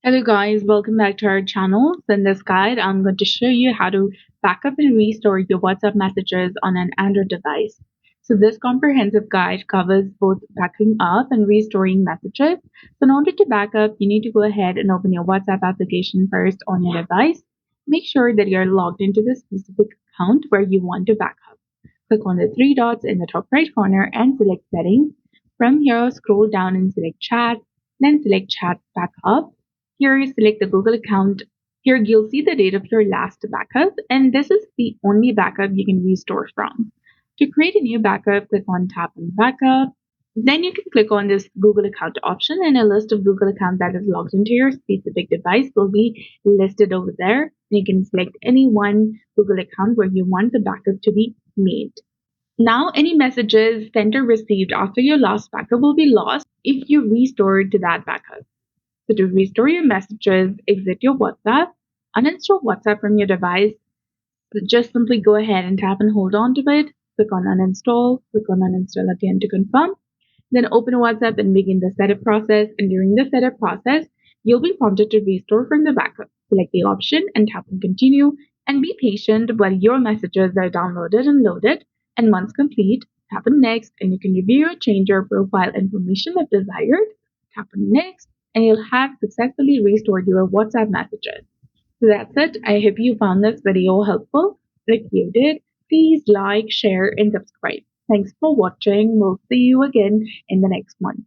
Hello guys, welcome back to our channel. So in this guide, I'm going to show you how to back up and restore your WhatsApp messages on an Android device. So this comprehensive guide covers both backing up and restoring messages. So in order to back up, you need to go ahead and open your WhatsApp application first on your device. Make sure that you're logged into the specific account where you want to back up. Click on the three dots in the top right corner and select settings. From here, scroll down and select chat, then select chat backup. Here you select the Google account. Here you'll see the date of your last backup, and this is the only backup you can restore from. To create a new backup, click on Tap on Backup. Then you can click on this Google account option, and a list of Google accounts that is logged into your specific device will be listed over there. You can select any one Google account where you want the backup to be made. Now, any messages sent or received after your last backup will be lost if you restore to that backup. So to restore your messages, exit your WhatsApp, uninstall WhatsApp from your device. So just simply go ahead and tap and hold on to it. Click on uninstall, click on uninstall again to confirm. Then open WhatsApp and begin the setup process. And during the setup process, you'll be prompted to restore from the backup. Select the option and tap on continue and be patient while your messages are downloaded and loaded. And once complete, tap on next and you can review or change your profile information if desired. Tap on next and you'll have successfully restored your WhatsApp messages. So that's it. I hope you found this video helpful. If you did, please like, share, and subscribe. Thanks for watching. We'll see you again in the next one.